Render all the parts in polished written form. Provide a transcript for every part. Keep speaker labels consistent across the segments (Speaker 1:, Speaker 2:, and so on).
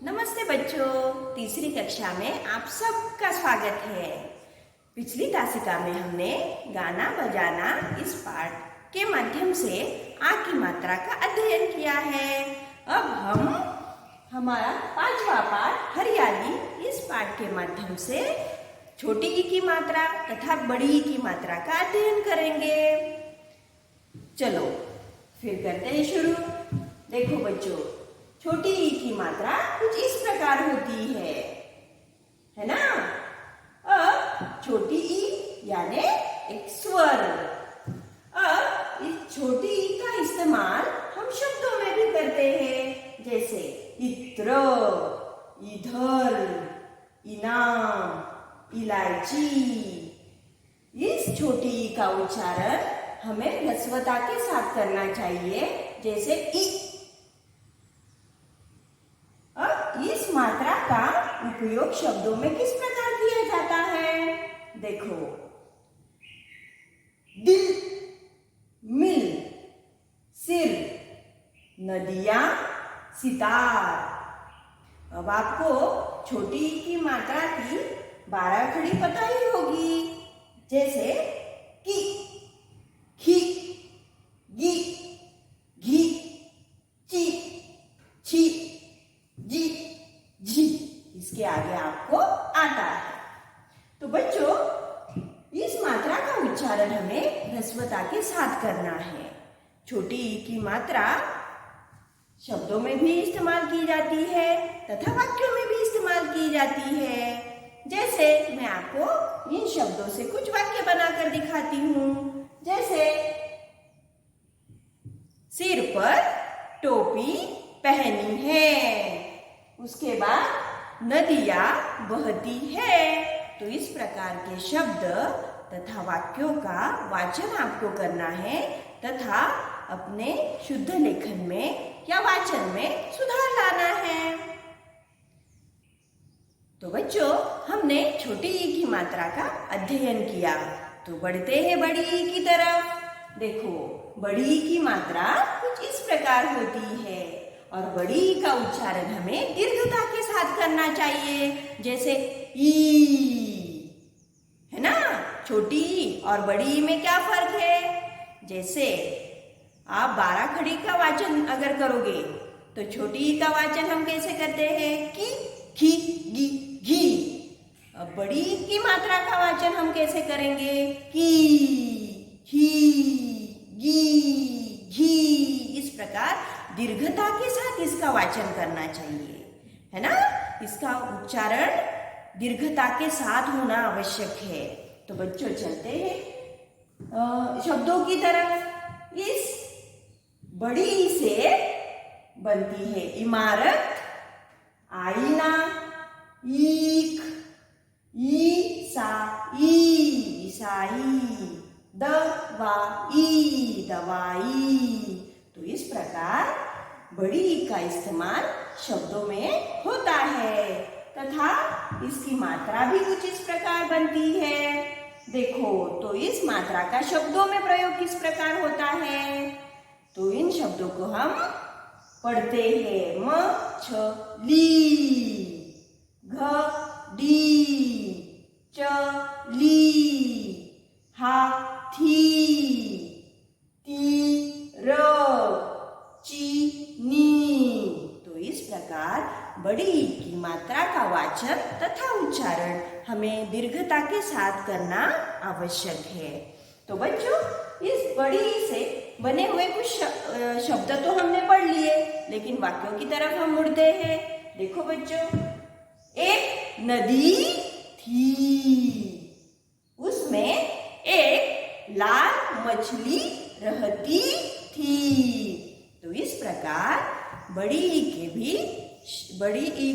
Speaker 1: नमस्ते बच्चों, तीसरी कक्षा में आप सबका स्वागत है। पिछली तासिका में हमने गाना बजाना इस पाठ के माध्यम से आ की मात्रा का अध्ययन किया है। अब हम हमारा पांचवा पाठ हरियाली इस पाठ के माध्यम से छोटी ई की मात्रा तथा बड़ी ई की मात्रा का अध्ययन करेंगे। चलो फिर करते हैं शुरू। देखो बच्चों, छोटी ई की मात्रा कुछ इस प्रकार होती है ना। अब छोटी ई यानी एक स्वर। अब इस छोटी ई का इस्तेमाल हम शब्दों में भी करते हैं, जैसे इत्र, इधर, इनाम, इलायची। इस छोटी ई का उच्चारण हमें ह्रस्वता के साथ करना चाहिए, जैसे ई। इस मात्रा का उपयोग शब्दों में किस प्रकार किया जाता है? देखो, दिल, मिल, सिर, नदियां, सितार। अब आपको छोटी ई की मात्रा की 12 खड़ी पता ही होगी, जैसे की, खी, गी, घी, ची, छी, जी, जी। इसके आगे आपको आता है। तो बच्चों, इस मात्रा का उच्चारण हमें ह्रस्वता के साथ करना है। छोटी ई की मात्रा शब्दों में भी इस्तेमाल की जाती है तथा वाक्यों में भी इस्तेमाल की जाती है। जैसे मैं आपको इन शब्दों से कुछ वाक्य बनाकर दिखाती हूँ। जैसे सिर पर टोपी पहनी है, उसके बाद नदियां बहती है। तो इस प्रकार के शब्द तथा वाक्यों का वाचन आपको करना है तथा अपने शुद्ध लेखन में या वाचन में सुधार लाना है। तो बच्चों, हमने छोटी ई की मात्रा का अध्ययन किया। तो बढ़ते हैं बड़ी ई की तरफ। देखो, बड़ी ई की मात्रा कुछ इस प्रकार होती है और बड़ी ई का उच्चारण हमें दीर्घता के साथ करना चाहिए, जैसे ई, है ना। छोटी ई और बड़ी ई में क्या फर्क है? जैसे आप 12 खड़ी का वाचन अगर करोगे तो छोटी ई का वाचन हम कैसे करते हैं? की, खी, गी, घी। अब बड़ी ई की मात्रा का वाचन हम कैसे करेंगे? की, ही, गी, घी। इस प्रकार दीर्घता के साथ इसका वाचन करना चाहिए, है ना। इसका उच्चारण दीर्घता के साथ होना आवश्यक है। तो बच्चों, चलते हैं शब्दों की तरफ। इस बड़ी ई से बनती है इमारत, आईना, ईख, ईसाई, ईसाई, दवाई, दवाई। तो इस प्रकार बड़ी ई का इस्तेमाल शब्दों में होता है तथा इसकी मात्रा भी कुछ इस प्रकार बनती है। देखो, तो इस मात्रा का शब्दों में प्रयोग किस प्रकार होता है? तो इन शब्दों को हम पढ़ते हैं। मछली, घड़ी, चली, हाथी, तीर, चीनी। तो इस प्रकार बड़ी ई की मात्रा का वाचन तथा उच्चारण हमें दीर्घता के साथ करना आवश्यक है। तो बच्चों, इस बड़ी ई से बने हुए कुछ शब्द तो हमने पढ़ लिए, लेकिन वाक्यों की तरफ हम मुड़ते हैं। देखो बच्चों, एक नदी थी, उसमें एक लाल मछली रहती थी। तो इस प्रकार बड़ी ई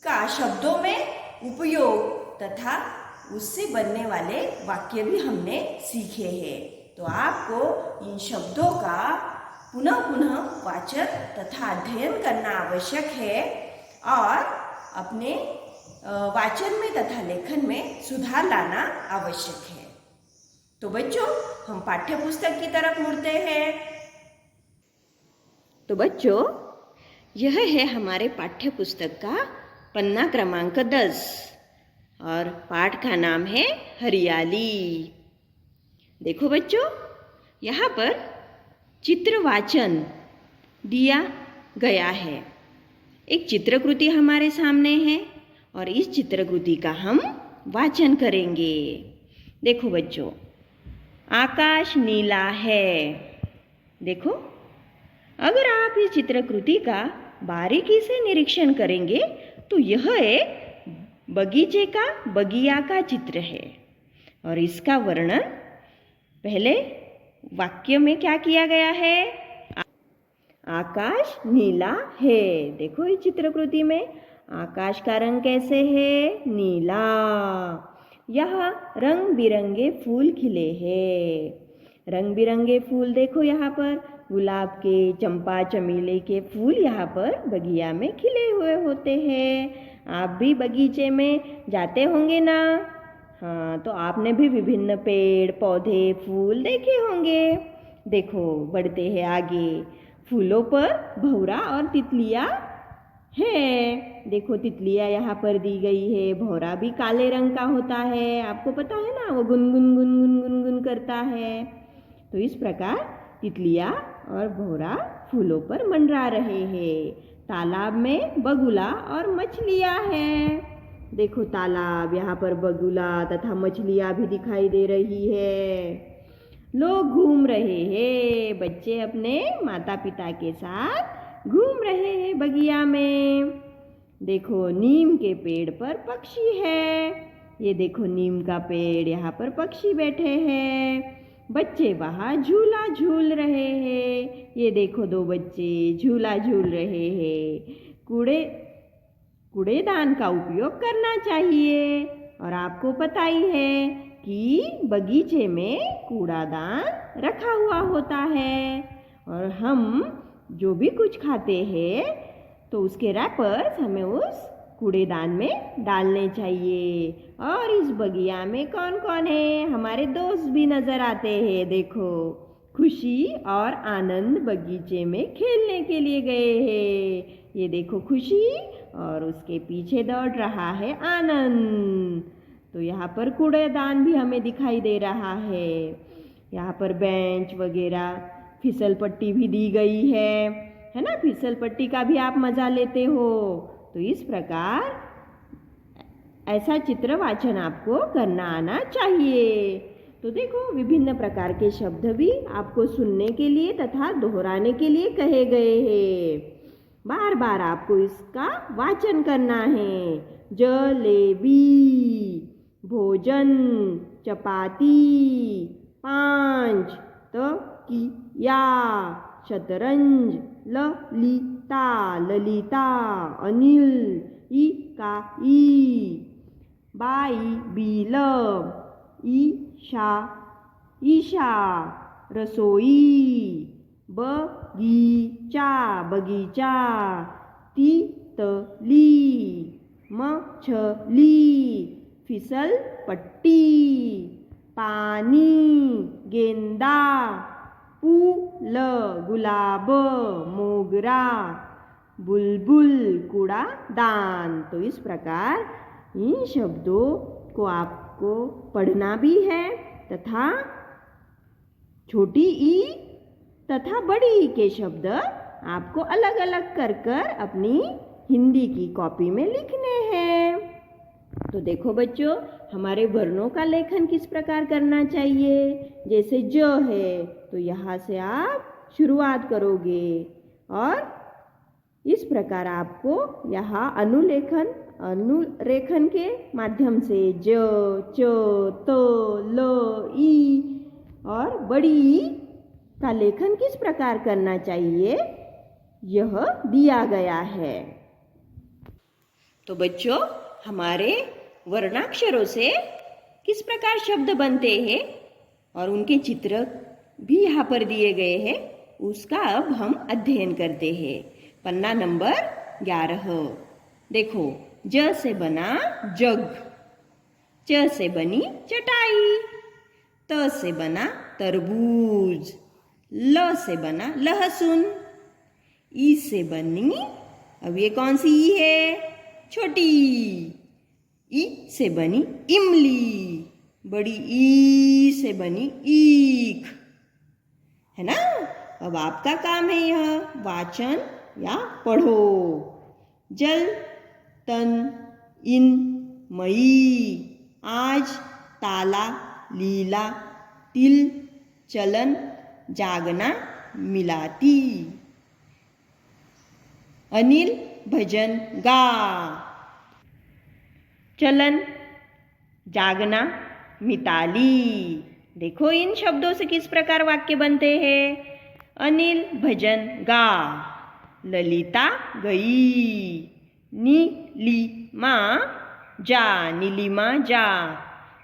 Speaker 1: का शब्दों में उपयोग तथा उससे बनने वाले वाक्य भी हमने सीखे हैं। तो आपको इन शब्दों का पुनः पुनः वाचन तथा अध्ययन करना आवश्यक है और अपने वाचन में तथा लेखन में सुधार लाना आवश्यक है। तो बच्चों, हम पाठ्य पुस्तक की तरफ मुड़ते हैं। तो बच्चों, यह है हमारे पाठ्य पुस्तक का पन्ना क्रमांक 10 और पाठ का नाम है हरियाली। देखो बच्चों, यहाँ पर चित्रवाचन दिया गया है। एक चित्रकृति हमारे सामने है और इस चित्रकृति का हम वाचन करेंगे। देखो बच्चों, आकाश नीला है। देखो, अगर आप इस चित्रकृति का बारीकी से निरीक्षण करेंगे तो यह एक बगीचे का बगिया का चित्र है और इसका वर्णन पहले वाक्य में क्या किया गया है? आकाश नीला है। देखो इस चित्रकृति में आकाश का रंग कैसे है? नीला। यहाँ रंग बिरंगे फूल खिले हैं। रंग बिरंगे फूल देखो, यहाँ पर गुलाब के, चंपा चमेली के फूल यहाँ पर बगिया में खिले हुए होते हैं। आप भी बगीचे में जाते होंगे ना? हाँ, तो आपने भी विभिन्न पेड़ पौधे फूल देखे होंगे। देखो, बढ़ते हैं आगे। फूलों पर भौरा और तितलियाँ है। देखो, तितलियाँ यहाँ पर दी गई है। भौरा भी काले रंग का होता है, आपको पता है ना, वो गुनगुन गुनगुन गुनगुन करता है। तो इस प्रकार तितलियाँ और भौरा फूलों पर मंडरा रहे हैं। तालाब में बगुला और मछलियाँ हैं। देखो, तालाब, यहाँ पर बगुला तथा मछलियाँ भी दिखाई दे रही है। लोग घूम रहे हैं। बच्चे अपने माता पिता के साथ घूम रहे हैं बगिया में। देखो, नीम के पेड़ पर पक्षी है। ये देखो, नीम का पेड़, यहाँ पर पक्षी बैठे हैं। बच्चे वहाँ झूला झूल रहे हैं। ये देखो, 2 बच्चे झूला झूल रहे हैं। कूड़ेदान का उपयोग करना चाहिए और आपको पता ही है कि बगीचे में कूड़ादान रखा हुआ होता है और हम जो भी कुछ खाते हैं तो उसके रैपर्स हमें उस कूड़ेदान में डालने चाहिए। और इस बगिया में कौन कौन है? हमारे दोस्त भी नजर आते हैं। देखो, खुशी और आनंद बगीचे में खेलने के लिए गए हैं। ये देखो, खुशी और उसके पीछे दौड़ रहा है आनंद। तो यहाँ पर कूड़ेदान भी हमें दिखाई दे रहा है। यहाँ पर बेंच वगैरह, फिसल पट्टी भी दी गई है ना? फिसल पट्टी का भी आप मजा लेते हो। तो इस प्रकार ऐसा चित्र वाचन आपको करना आना चाहिए। तो देखो, विभिन्न प्रकार के शब्द भी आपको सुनने के लिए तथा दोहराने के लिए कहे गए हैं। बार बार आपको इसका वाचन करना है। जलेबी, भोजन, चपाती, 5, तकिया, शतरंज, ललिता, ललिता, अनिल, इकाई, बाई, बिल, ईशा, ईशा, रसोई, बगीचा, बगीचा, तितली, मछली, फिसल पट्टी, पानी, गेंदा, फूल, गुलाब, मोगरा, बुलबुल, कूड़ादान। तो इस प्रकार इन शब्दों को आपको पढ़ना भी है तथा छोटी ई तथा बड़ी ई के शब्द आपको अलग अलग कर कर अपनी हिंदी की कॉपी में लिखने हैं। तो देखो बच्चों, हमारे वर्णों का लेखन किस प्रकार करना चाहिए। जैसे ज है तो यहाँ से आप शुरुआत करोगे और इस प्रकार आपको यहाँ अनुरेखन के माध्यम से ज, च, त, ल, ई और बड़ी ई का लेखन किस प्रकार करना चाहिए यह दिया गया है। तो बच्चों, हमारे वर्णाक्षरों से किस प्रकार शब्द बनते हैं और उनके चित्र भी यहाँ पर दिए गए हैं, उसका अब हम अध्ययन करते हैं। पन्ना नंबर 11। देखो, ज से बना जग, च से बनी चटाई, त से बना तरबूज, ल से बना लहसुन, ई से बनी अब ये कौन सी ई है? छोटी ई से बनी इमली, बड़ी ई से बनी ईख, है ना। अब आपका काम है यह वाचन या पढ़ो। जल तन इन मई, आज ताला लीला तिल चलन जागना मिलाती। अनिल भजन गा, चलन जागना मिताली। देखो इन शब्दों से किस प्रकार वाक्य बनते हैं। अनिल भजन गा, ललिता गई, नीलिमा जा, नीलिमा जा,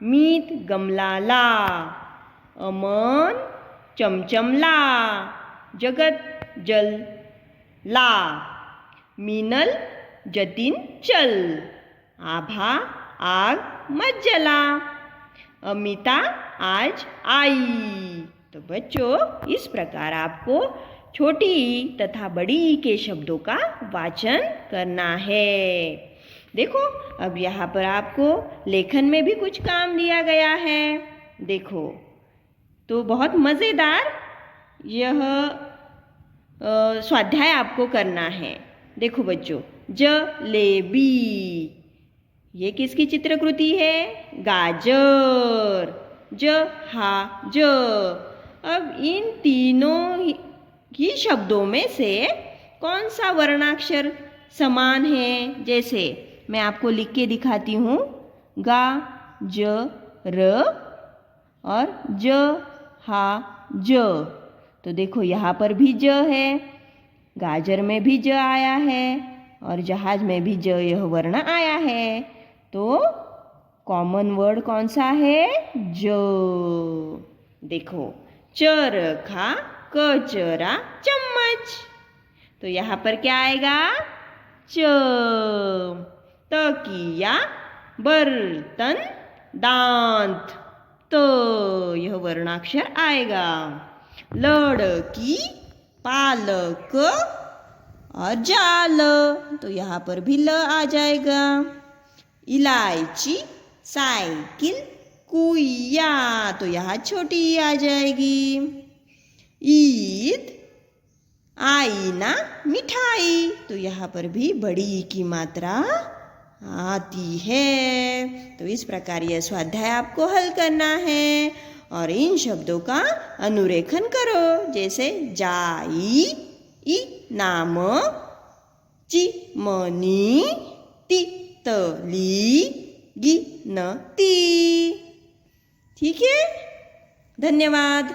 Speaker 1: मीत गमला ला, अमन चमचम ला, जगत जल ला, मीनल जतिन चल, आभा आग मत जला, अमिता आज आई। तो बच्चों इस प्रकार आपको छोटी ई तथा बड़ी ई के शब्दों का वाचन करना है। देखो अब यहाँ पर आपको लेखन में भी कुछ काम दिया गया है। देखो तो बहुत मज़ेदार यह स्वाध्याय आपको करना है। देखो बच्चों, जलेबी ये किसकी चित्रकृति है? गाजर, जहाज। अब इन तीनों ही शब्दों में से कौन सा वर्णाक्षर समान है? जैसे मैं आपको लिख के दिखाती हूँ, गा ज र और ज हा ज। तो देखो यहाँ पर भी ज है, गाजर में भी ज आया है और जहाज में भी ज यह वर्ण आया है। तो कॉमन वर्ड कौन सा है? ज। देखो चरखा कचरा चम्मच, तो यहाँ पर क्या आएगा? च। तकिया बर्तन दांत, तो यह वर्णाक्षर आएगा। लड़की पालक और जाल, तो यहाँ पर भी ल आ जाएगा। इलायची साइकिल कुइया, तो यहाँ छोटी ई आ जाएगी। ईद आईना मिठाई, तो यहाँ पर भी बड़ी ई की मात्रा आती है। तो इस प्रकार यह स्वाध्याय आपको हल करना है और इन शब्दों का अनुरेखन करो। जैसे जाई ई नाम, चिमनी तितली गिनती। ठीक है, धन्यवाद।